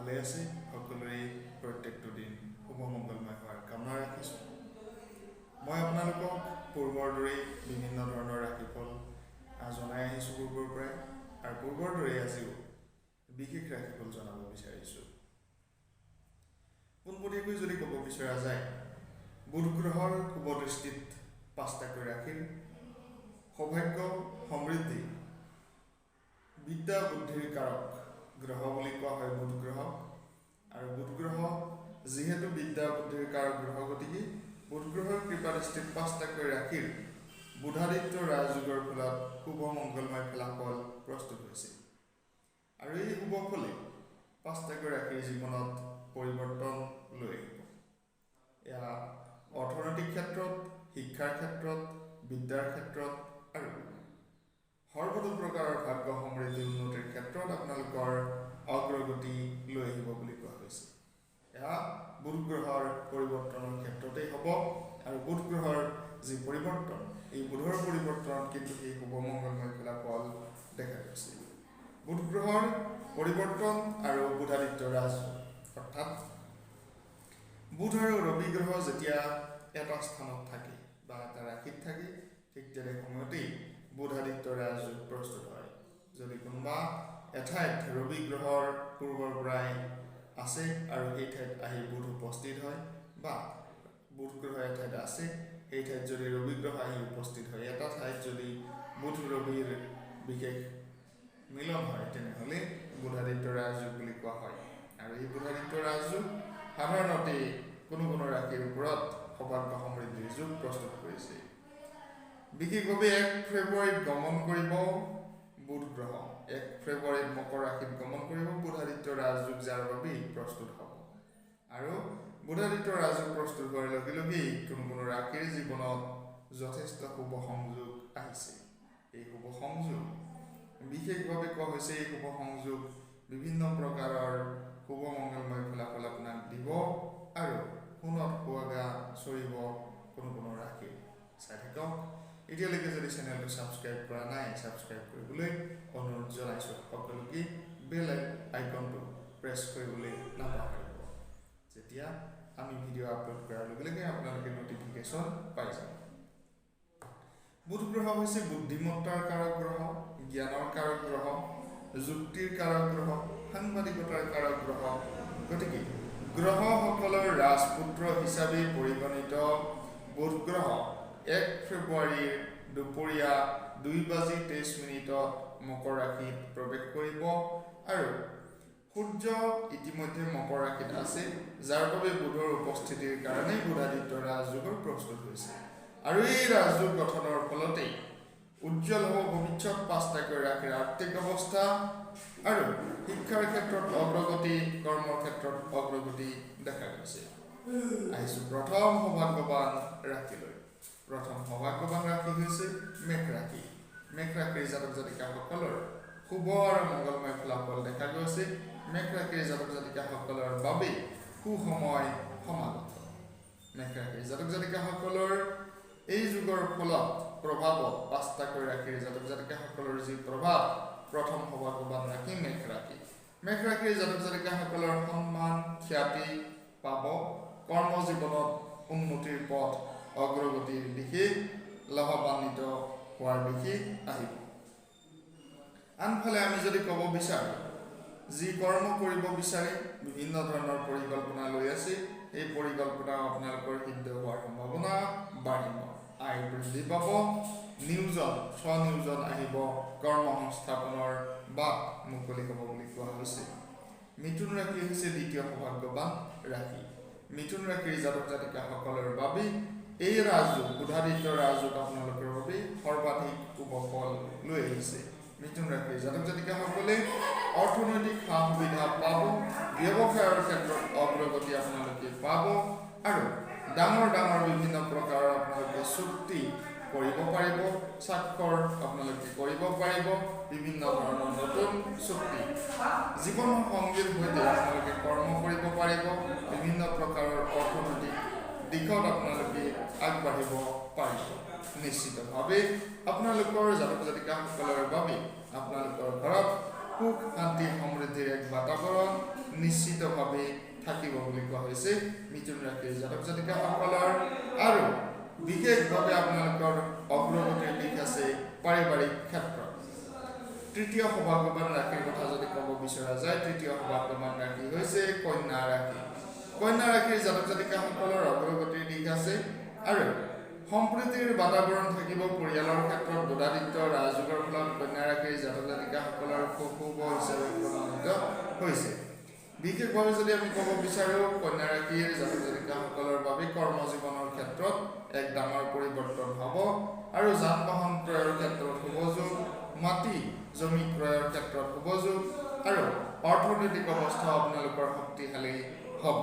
ভালে আছে সকলোৰে প্ৰত্যেকটো দিন শুভ মংগলময় হোৱাৰ কামনা ৰাখিছোঁ। মই আপোনালোকক পূৰ্বৰ দৰেই বিভিন্ন ধৰণৰ ৰাশিফল জনাই আহিছোঁ পূৰ্বৰ পৰাই, আৰু পূৰ্বৰ দৰেই আজিও বিশেষ ৰাশিফল জনাব বিচাৰিছোঁ। পোনপটীয়াকৈ যদি ক'ব বিচৰা যায়, বুধ গ্ৰহৰ শুভ দৃষ্টিত 5টাকৈ ৰাশিৰ সৌভাগ্য, সমৃদ্ধি, বিদ্যা বুদ্ধিৰ কাৰক গ্ৰহ বুলি কোৱা হয় বুধ গ্ৰহক। আৰু বুধ গ্ৰহ যিহেতু বিদ্যা বুদ্ধিৰ কাৰক গ্ৰহ, গতিকে বুধ গ্ৰহৰ কৃপা দৃষ্টিত 5টাকৈ ৰাশিৰ বুধাদিত্য ৰাজযোগৰ ফলত শুভ মংগলময় ফলাফল প্ৰস্তুত হৈছে। আৰু এই শুভ ফলে 5টাকৈ ৰাশিৰ জীৱনত পৰিৱৰ্তন লৈ আহিব। এয়া অৰ্থনৈতিক ক্ষেত্ৰত, শিক্ষাৰ ক্ষেত্ৰত, বিদ্যাৰ ক্ষেত্ৰত আৰু সৰ্বতো প্ৰকাৰৰ ভাগ্য সমৃদ্ধি উন্নতিৰ ক্ষেত্ৰত আপোনালোকৰ অগ্ৰগতি লৈ আহিব বুলি কোৱা হৈছে। এয়া বুধ গ্ৰহৰ পৰিৱৰ্তনৰ ক্ষেত্ৰতেই হ'ব। আৰু বুধ গ্ৰহৰ যি পৰিৱৰ্তন, এই বুধৰ পৰিৱৰ্তনত কিন্তু এই শুভ মংগলময় ফলাফল দেখা গৈছে। বুধ গ্ৰহৰ পৰিৱৰ্তন আৰু বুধাদিত্য ৰাজযোগ, অৰ্থাৎ বুধ আৰু ৰবি গ্ৰহ যেতিয়া এটা স্থানত থাকে বা এটা ৰাশিত থাকে, ঠিক তেনে সময়তেই বুধাদিত্য ৰাজযোগ প্ৰস্তুত হয়। যদি কোনোবা এঠাইত ৰবি গ্ৰহৰ পূৰ্বৰ পৰাই আছে আৰু সেই ঠাইত আহি বুধ উপস্থিত হয়, বা বুধ গ্ৰহ এঠাইত আছে, সেই ঠাইত যদি ৰবি গ্ৰহ আহি উপস্থিত হয়, এটা ঠাইত যদি বুধ ৰবিৰ বিশেষ মিলন হয়, তেনেহ'লে বুধাদিত্য ৰাজযোগ বুলি কোৱা হয়। আৰু এই বুধাদিত্য ৰাজযোগ সাধাৰণতে কোনো কোনো ৰাশিৰ ওপৰত সৌভাগ্য সমৃদ্ধিৰ যোগ প্ৰস্তুত কৰিছে। বিশেষভাৱে 1 ফেব্ৰুৱাৰীত গমন কৰিব বুধ গ্ৰহ, 1 ফেব্ৰুৱাৰীত মকৰ ৰাশিত গমন কৰিব বুধাদিত্য ৰাজযোগ, যাৰ বাবেই প্ৰস্তুত হ'ব। আৰু বুধাদিত্য ৰাজযোগ প্ৰস্তুত হোৱাৰ লগে লগেই কোনো কোনো ৰাশিৰ জীৱনত যথেষ্ট শুভ সংযোগ আহিছে। এই শুভ সংযোগ বিশেষভাৱে কোৱা হৈছে, এই শুভ সংযোগ বিভিন্ন প্ৰকাৰৰ শুভ মংগলময় ফলাফল আপোনাক দিব আৰু সোণত সুৱাগা চৰিব কোনো কোনো ৰাশি। চাই থাকক। এতিয়ালৈকে যদি চেনেলটো ছাবস্ক্ৰাইব কৰা নাই, ছাবস্ক্ৰাইব কৰিবলৈ অনুৰোধ জনাইছোঁ। সকলোকে বেল আইকনটো প্ৰেছ কৰিবলৈ নাপাহৰিব। যেতিয়া আমি ভিডিঅ' আপলোড কৰাৰ লগে লগে আপোনালোকে নটিফিকেশ্যন পাই যাব। বুধ গ্ৰহ হৈছে বুদ্ধিমত্তাৰ কাৰক গ্ৰহ, জ্ঞানৰ কাৰক গ্ৰহ, যুক্তিৰ কাৰক গ্ৰহ, সাংবাদিকতাৰ কাৰক গ্ৰহ। গতিকে গ্ৰহসকলৰ ৰাজপুত্ৰ হিচাপে পৰিগণিত বুধ গ্ৰহ 1 ফেব্ৰুৱাৰীৰ দুপৰীয়া 2:23 মকৰ ৰাশিত প্ৰৱেশ কৰিব। আৰু সূৰ্য ইতিমধ্যে মকৰ ৰাশিত আছে, যাৰ বাবে বুধৰ উপস্থিতিৰ কাৰণে বুধাদিত্য ৰাজযোগৰ প্ৰস্তুত হৈছে। আৰু এই ৰাজযোগ গঠনৰ ফলতেই উজ্জ্বল হ'ব ভৱিষ্যত 5টাকৈ ৰাশিৰ আৰ্থিক অৱস্থা আৰু শিক্ষাৰ ক্ষেত্ৰত অগ্ৰগতি, কৰ্মৰ ক্ষেত্ৰত অগ্ৰগতি দেখা গৈছে। আহিছোঁ প্ৰথম সৌভাগ্যৱান ৰাশিলৈ। প্ৰথম সৌভাগ্যৱান ৰাশি হৈছে মেষ ৰাশি। মেষ ৰাশিৰ জাতক জাতিকাসকলৰ শুভ আৰু মংগলময় ফলাফল দেখা গৈছে। মেষ ৰাশিৰ জাতক জাতিকাসকলৰ বাবে সুসময় সমাগত। মেষ ৰাশিৰ জাতক জাতিকাসকলৰ এই যুগৰ ফলত প্ৰভাৱত 5টাকৈ ৰাশিৰ জাতক জাতিকাসকলৰ যি প্ৰভাৱ, প্ৰথম সৌভাগ্যৱান ৰাশি মেষ ৰাশি। মেষ ৰাশিৰ জাতক জাতিকাসকলৰ সন্মান খ্যাতি পাব, কৰ্মজীৱনত উন্নতিৰ পথ, অগ্ৰগতিৰ দিশে লাভান্বিত হোৱাৰ দিশে আহিব। আনফালে আমি যদি ক'ব বিচাৰোঁ, যি কৰ্ম কৰিব বিচাৰে, বিভিন্ন ধৰণৰ পৰিকল্পনা লৈ আছে, এই পৰিকল্পনা আপোনালোকৰ সিদ্ধ হোৱাৰ সম্ভাৱনা বাঢ়িব। আয় বৃদ্ধি পাব, স্বনিয়োজন আহিব, কৰ্ম সংস্থাপনৰ বাট মুকলি হ'ব বুলি কোৱা হৈছে। মিথুন ৰাশি হৈছে দ্বিতীয় সৌভাগ্যৱান ৰাশি। মিথুন ৰাশিৰ জাতক জাতিকাসকলৰ বাবে এই ৰাজযোগ, বুধাদিত্য ৰাজযোগ আপোনালোকৰ বাবে সৰ্বাধিক শুভ ফল লৈ আহিছে। মিথুন ৰাশিৰ জাতক জাতিকাসকলে অৰ্থনৈতিক সা সুবিধা পাব, ব্যৱসায়ৰ ক্ষেত্ৰত অগ্ৰগতি আপোনালোকে পাব আৰু ডাঙৰ ডাঙৰ বিভিন্ন প্ৰকাৰৰ আপোনালোকে চুক্তি কৰিব পাৰিব, স্বাক্ষৰ আপোনালোকে কৰিব পাৰিব, বিভিন্ন ধৰণৰ নতুন চুক্তি, জীৱন সংগীৰ সৈতে আপোনালোকে কৰ্ম কৰিব পাৰিব, বিভিন্ন প্ৰকাৰৰ অৰ্থনৈতিক দিশত আপোনালোকে আগবাঢ়িব পাৰিব। নিশ্চিতভাৱে আপোনালোকৰ জাতক জাতিকাসকলৰ বাবে আপোনালোকৰ ঘৰত সুখ শান্তি সমৃদ্ধিৰ এক বাতাবৰণ নিশ্চিতভাৱে থাকিব বুলি কোৱা হৈছে মিথুন ৰাশিৰ জাতক জাতিকাসকলৰ। আৰু বিশেষভাৱে আপোনালোকৰ অগ্ৰগতিৰ দিশ আছে পাৰিবাৰিক ক্ষেত্ৰত। তৃতীয় সৌভাগ্যৱান ৰাশিৰ কথা যদি ক'ব বিচৰা যায়, তৃতীয় সৌভাগ্যৱান ৰাশি হৈছে কন্যা ৰাশি। কন্যা ৰাশিৰ জাতক জাতিকাসকলৰ অগ্ৰগতিৰ দিশ আছে আৰু সম্প্ৰীতিৰ বাতাবৰণ থাকিব। পৰিয়ালৰ ক্ষেত্ৰত বুধাদিত্য ৰাজযোগৰ ফলত কন্যা ৰাশিৰ জাতক জাতিকাসকলৰ শুভ হিচাপে প্ৰমাণিত হৈছে। বিশেষভাৱে যদি আমি ক'ব বিচাৰোঁ, কন্যা ৰাশিৰ জাতক জাতিকাসকলৰ বাবে কৰ্মজীৱনৰ ক্ষেত্ৰত এক ডাঙৰ পৰিৱৰ্তন হ'ব আৰু যান বাহন ক্ৰয়ৰ ক্ষেত্ৰত শুভ যোগ, মাটি জমি ক্ৰয়ৰ ক্ষেত্ৰত শুভ যোগ আৰু অৰ্থনৈতিক অৱস্থা আপোনালোকৰ শক্তিশালী হ'ব।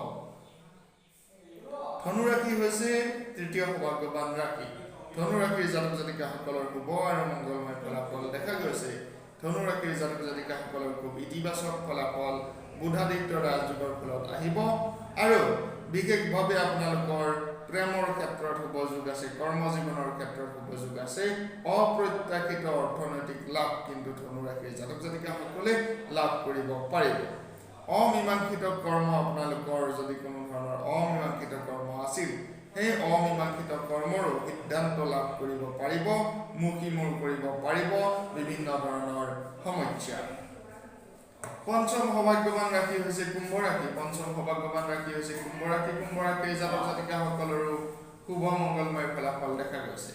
ধনু ৰাশি হৈছে তৃতীয় সৌভাগ্যৱান ৰাশি। ধনু ৰাশিৰ জাতক জাতিকাসকলৰ শুভ আৰু মংগলময় ফলাফল দেখা গৈছে। ধনু ৰাশিৰ জাতক জাতিকাসকলৰ খুব ইতিবাচক ফলাফল বুধাদিত্য ৰাজযোগৰ ফলত আহিব আৰু বিশেষভাৱে আপোনালোকৰ প্ৰেমৰ ক্ষেত্ৰত শুভ যোগ আছে, কৰ্মজীৱনৰ ক্ষেত্ৰত শুভ যোগ আছে। অপ্ৰত্যাশিত অৰ্থনৈতিক লাভ কিন্তু ধনু ৰাশিৰ জাতক জাতিকাসকলে লাভ কৰিব পাৰিব। অমীমাংসিত কৰ্ম আপোনালোকৰ যদি কোনো ধৰণৰ অমীমাংসিত কৰ্ম আছিল, সেই অমীমাংসিত কৰ্মৰো সিদ্ধান্ত লাভ কৰিব পাৰিব, মুখিমূৰ কৰিব পাৰিব বিভিন্ন ধৰণৰ সমস্যা। পঞ্চম সৌভাগ্যৱান ৰাশি হৈছে কুম্ভ ৰাশি। পঞ্চম সৌভাগ্যৱান ৰাশি হৈছে কুম্ভ ৰাশি। কুম্ভ ৰাশিৰ জাতক জাতিকাসকলৰো শুভ মংগলময় ফলাফল দেখা গৈছে।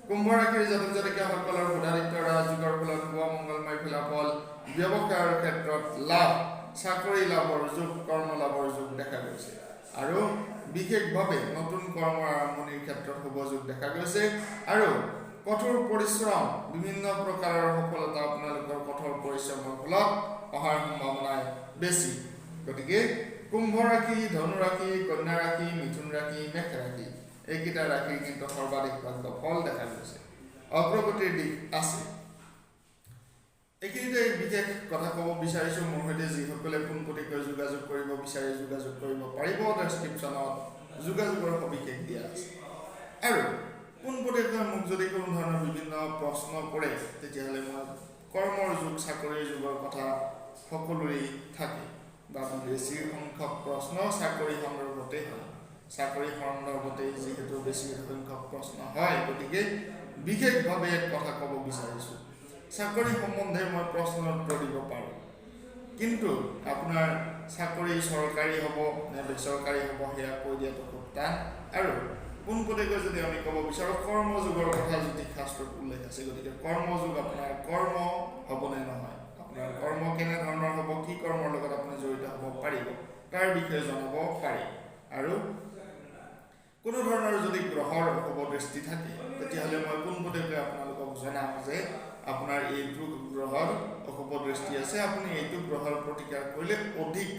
কুম্ভ ৰাশিৰ জাতক জাতিকাসকলৰ বুধাদিত্য ৰাজযোগৰ ফলত শুভ মংগলময় ফলাফল, ব্যৱসায়ৰ ক্ষেত্ৰত লাভ, চাকৰি লাভৰ যোগ, কৰ্ম লাভৰ যোগ দেখা গৈছে আৰু বিশেষভাৱে নতুন কৰ্মৰ আৰম্ভণিৰ ক্ষেত্ৰত শুভ যোগ দেখা গৈছে আৰু কঠোৰ পৰিশ্ৰম, বিভিন্ন প্ৰকাৰৰ সফলতা আপোনালোকৰ কঠোৰ পৰিশ্ৰমৰ ফলত অহাৰ সম্ভাৱনা বেছি। গতিকে কুম্ভ ৰাশি, ধনু ৰাশি, কন্যা ৰাশি, মিথুন ৰাশি, মেষ ৰাশি এইকেইটা ৰাশি কিন্তু সৰ্বাধিক ভাগ্য ফল দেখা গৈছে, অগ্ৰগতিৰ দিশ আছে। এইখিনিতে বিশেষ কথা ক'ব বিচাৰিছোঁ। মোৰ সৈতে যিসকলে পোনপটীয়াকৈ যোগাযোগ কৰিব বিচাৰে যোগাযোগ কৰিব পাৰিব। ডেছক্ৰিপশ্যনত যোগাযোগৰ সবিশেষ দিয়া আছে। আৰু পোনপটীয়াকৈ মোক যদি কোনো ধৰণৰ বিভিন্ন প্ৰশ্ন কৰে, তেতিয়াহ'লে মই কৰ্মৰ যুগ, চাকৰিৰ যুগৰ কথা সকলোৰে থাকে বা বেছি সংখ্যক প্ৰশ্ন চাকৰি সন্দৰ্ভতেই হয়। চাকৰি সন্দৰ্ভতেই যিহেতু বেছি সংখ্যক প্ৰশ্ন হয়, গতিকে বিশেষভাৱে এক কথা ক'ব বিচাৰিছোঁ। চাকৰি সম্বন্ধে মই প্ৰশ্নৰ উত্তৰ দিব পাৰোঁ, কিন্তু আপোনাৰ চাকৰি চৰকাৰী হ'ব নে বেচৰকাৰী হ'ব সেয়া কৈ দিয়াটো খুব টান। আৰু পোনপটীয়াকৈ যদি আমি ক'ব বিচাৰোঁ, কৰ্মযোগৰ কথা যদি শাস্ত্ৰত উল্লেখ আছে, গতিকে কৰ্মযোগ আপোনাৰ কৰ্ম হ'বনে নহয়, আপোনাৰ কৰ্ম কেনেধৰণৰ হ'ব, কি কৰ্মৰ লগত আপুনি জড়িত হ'ব পাৰিব, তাৰ বিষয়ে জনাব পাৰি। আৰু কোনো ধৰণৰ যদি গ্ৰহৰ অশুভ দৃষ্টি থাকে, তেতিয়াহ'লে মই পোনপটীয়াকৈ আপোনালোকক জনাম যে আপোনাৰ এইটো গ্ৰহৰ অশুভ দৃষ্টি আছে, আপুনি এইটো গ্ৰহৰ প্ৰতিকাৰ কৰিলে অধিক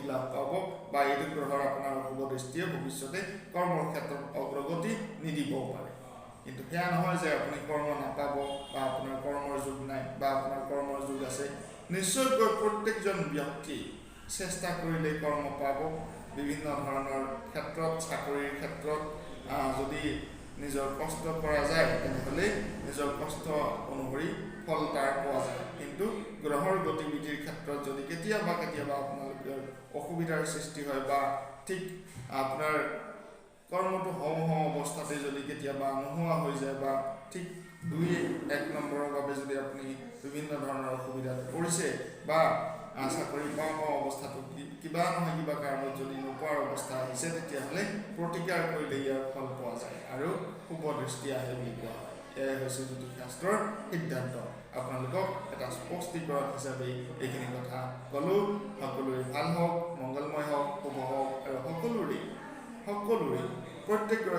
লাভ পাব বা এইটো গ্ৰহৰ আপোনাৰ অশুভ দৃষ্টিয়ে ভৱিষ্যতে কৰ্মৰ ক্ষেত্ৰত অগ্ৰগতি নিদিবও পাৰে। কিন্তু সেয়া নহয় যে আপুনি কৰ্ম নাপাব বা আপোনাৰ কৰ্মৰ যুগ নাই বা আপোনাৰ কৰ্মৰ যুগ আছে। নিশ্চয়কৈ প্ৰত্যেকজন ব্যক্তি চেষ্টা কৰিলে কৰ্ম পাব। বিভিন্ন ধৰণৰ ক্ষেত্ৰত, চাকৰিৰ ক্ষেত্ৰত যদি নিজৰ কষ্ট কৰা যায়, তেনেহ'লে নিজৰ কষ্ট অনুসৰি ফল তাৰ পোৱা যায়। কিন্তু গ্ৰহৰ গতিবিধিৰ ক্ষেত্ৰত যদি কেতিয়াবা আপোনালোকৰ অসুবিধাৰ সৃষ্টি হয় বা ঠিক আপোনাৰ কৰ্মটো হওঁ অৱস্থাতে যদি কেতিয়াবা নোহোৱা হৈ যায় বা ঠিক 2-1 নম্বৰৰ বাবে যদি আপুনি বিভিন্ন ধৰণৰ অসুবিধাত পৰিছে বা চাকৰি পাওঁ অৱস্থাটো কিবা নহয় কিবা কাৰণত যদি নোপোৱাৰ অৱস্থা আহিছে, তেতিয়াহ'লে প্ৰতিকাৰ কৰিলে ইয়াৰ ফল পোৱা যায় আৰু শুভ দৃষ্টি আহে বুলি কোৱা হয়। এয়াই হৈছে জ্যোতিষ শাস্ত্ৰৰ সিদ্ধান্ত। আপোনালোকক এটা স্পষ্টীকৰণ হিচাপে এইখিনি কথা ক'লোঁ। সকলোৰে ভাল হওক, মংগলময় হওক, শুভ হওক আৰু সকলোৰে প্ৰত্যেকগৰাকী